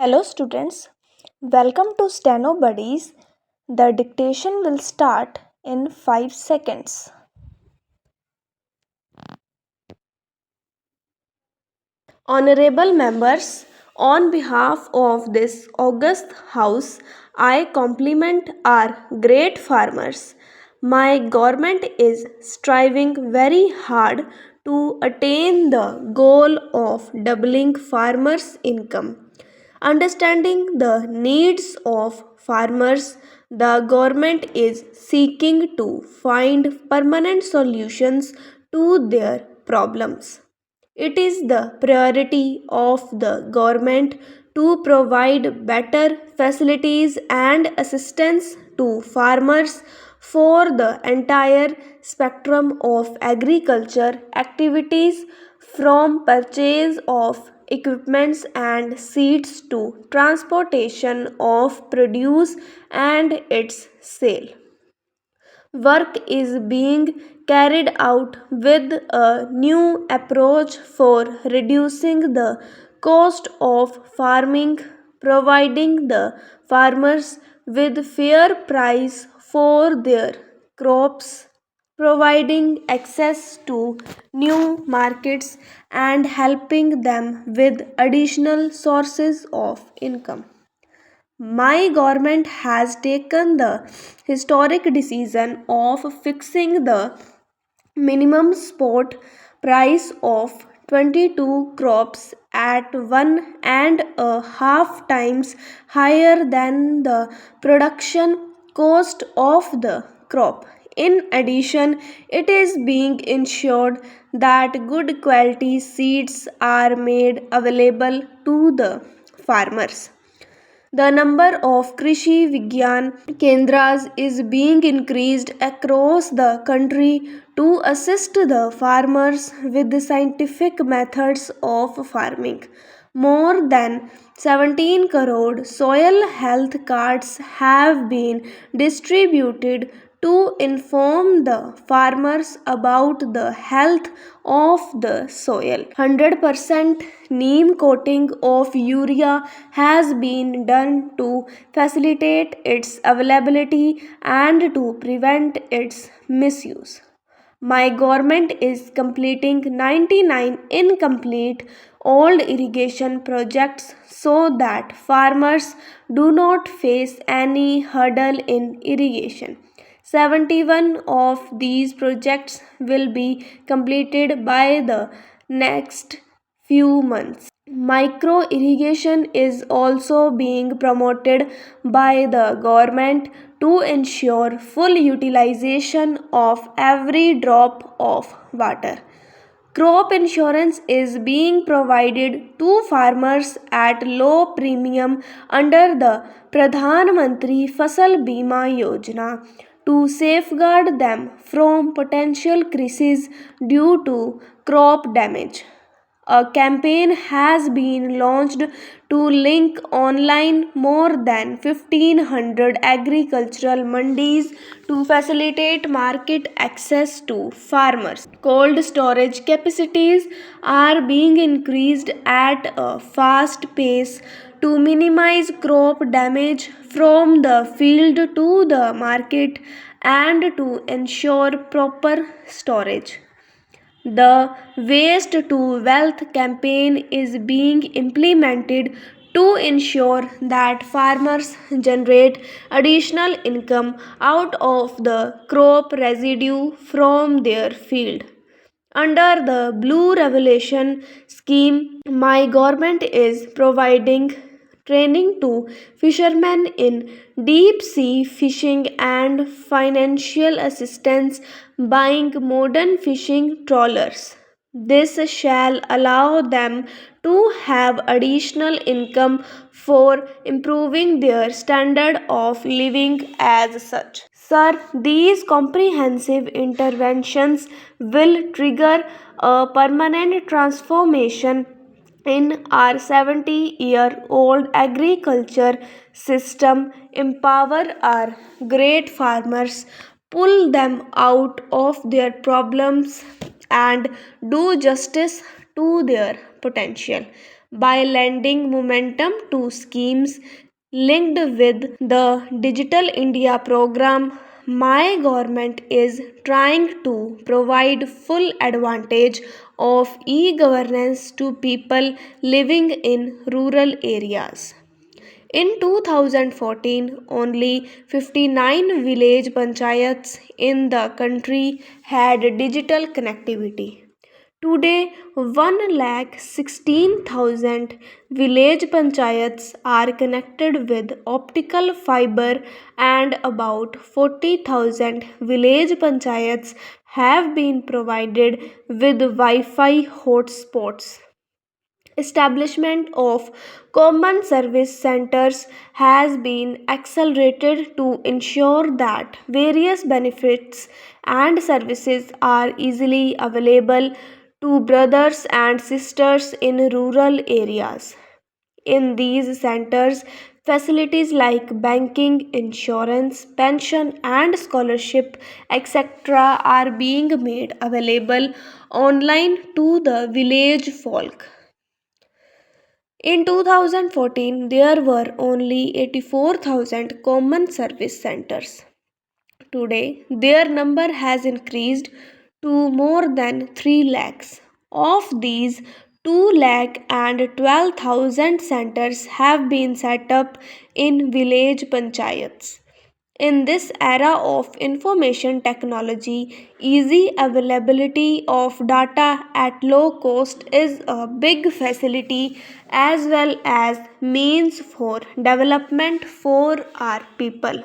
Hello students, welcome to STENOBUDDIES. The dictation will start in 5 seconds. Honorable members, on behalf of this august house, I compliment our great farmers. My government is striving very hard to attain the goal of doubling farmers' income. Understanding the needs of farmers, the government is seeking to find permanent solutions to their problems. It is the priority of the government to provide better facilities and assistance to farmers for the entire spectrum of agriculture activities from purchase of equipments and seeds to transportation of produce and its sale. Work is being carried out with a new approach for reducing the cost of farming, providing the farmers with fair price for their crops, providing access to new markets, and helping them with additional sources of income. My government has taken the historic decision of fixing the minimum spot price of 22 crops at 1.5 times higher than the production cost of the crop. In addition, it is being ensured that good quality seeds are made available to the farmers. The number of Krishi Vigyan Kendras is being increased across the country to assist the farmers with the scientific methods of farming. More than 17 crore soil health cards have been distributed to inform the farmers about the health of the soil. 100% neem coating of urea has been done to facilitate its availability and to prevent its misuse. My government is completing 99 incomplete old irrigation projects so that farmers do not face any hurdle in irrigation. 71 of these projects will be completed by the next few months. Micro irrigation is also being promoted by the government to ensure full utilization of every drop of water. Crop insurance is being provided to farmers at low premium under the Pradhan Mantri Fasal Bima Yojana to safeguard them from potential crises due to crop damage. A campaign has been launched to link online more than 1500 agricultural mandis to facilitate market access to farmers. Cold storage capacities are being increased at a fast pace to minimize crop damage from the field to the market and to ensure proper storage. The Waste to Wealth campaign is being implemented to ensure that farmers generate additional income out of the crop residue from their field. Under the Blue Revolution scheme, my government is providing training to fishermen in deep sea fishing and financial assistance buying modern fishing trawlers. This shall allow them to have additional income for improving their standard of living as such. Sir, these comprehensive interventions will trigger a permanent transformation in our 70-year-old agriculture system, empower our great farmers, pull them out of their problems, and do justice to their potential. by lending momentum to schemes linked with the Digital India program. My government is trying to provide full advantage of e-governance to people living in rural areas. In 2014, only 59 village panchayats in the country had digital connectivity. Today, 1,16,000 village panchayats are connected with optical fiber, and about 40,000 village panchayats have been provided with Wi Fi hotspots. Establishment of common service centers has been accelerated to ensure that various benefits and services are easily available to brothers and sisters in rural areas. In these centers, facilities like banking, insurance, pension, and scholarship, etc., are being made available online to the village folk. In 2014, there were only 84,000 common service centers. Today, their number has increased to more than 3 lakhs. Of these, 2 lakh and 12,000 centers have been set up in village panchayats. In this era of information technology, easy availability of data at low cost is a big facility as well as means for development for our people.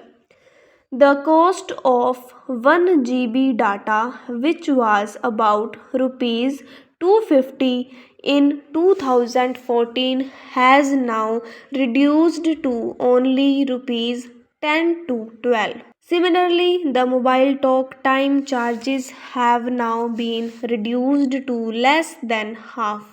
The cost of 1 GB data, which was about rupees 250 in 2014, has now reduced to only rupees 10 to 12. Similarly, the mobile talk time charges have now been reduced to less than half.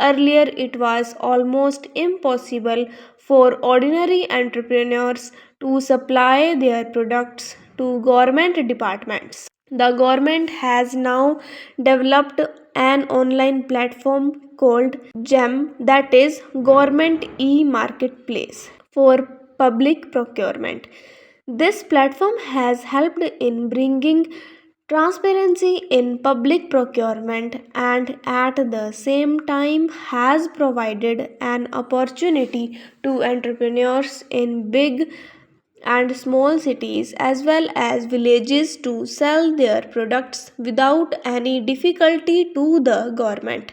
Earlier, it was almost impossible for ordinary entrepreneurs to supply their products to government departments. The government has now developed an online platform called GEM, that is Government e Marketplace, for public procurement. This platform has helped in bringing transparency in public procurement and at the same time has provided an opportunity to entrepreneurs in big and small cities as well as villages to sell their products without any difficulty to the government.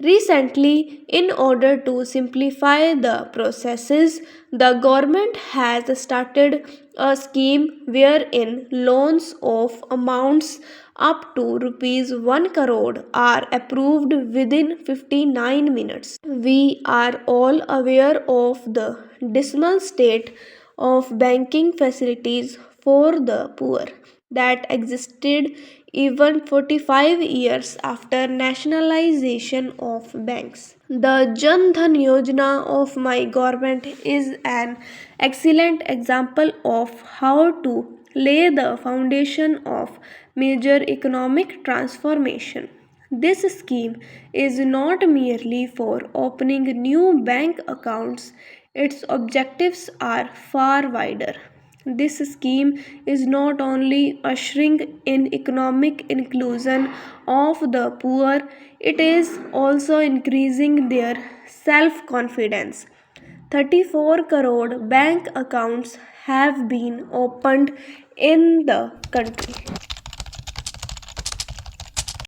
Recently, in order to simplify the processes, the government has started a scheme wherein loans of amounts up to rupees 1 crore are approved within 59 minutes. We are all aware of the dismal state of banking facilities for the poor that existed even 45 years after nationalization of banks. The Jan Dhan Yojana of my government is an excellent example of how to lay the foundation of major economic transformation. This scheme is not merely for opening new bank accounts, its objectives are far wider. This scheme is not only ushering in economic inclusion of the poor, it is also increasing their self confidence. 34 crore bank accounts have been opened in the country.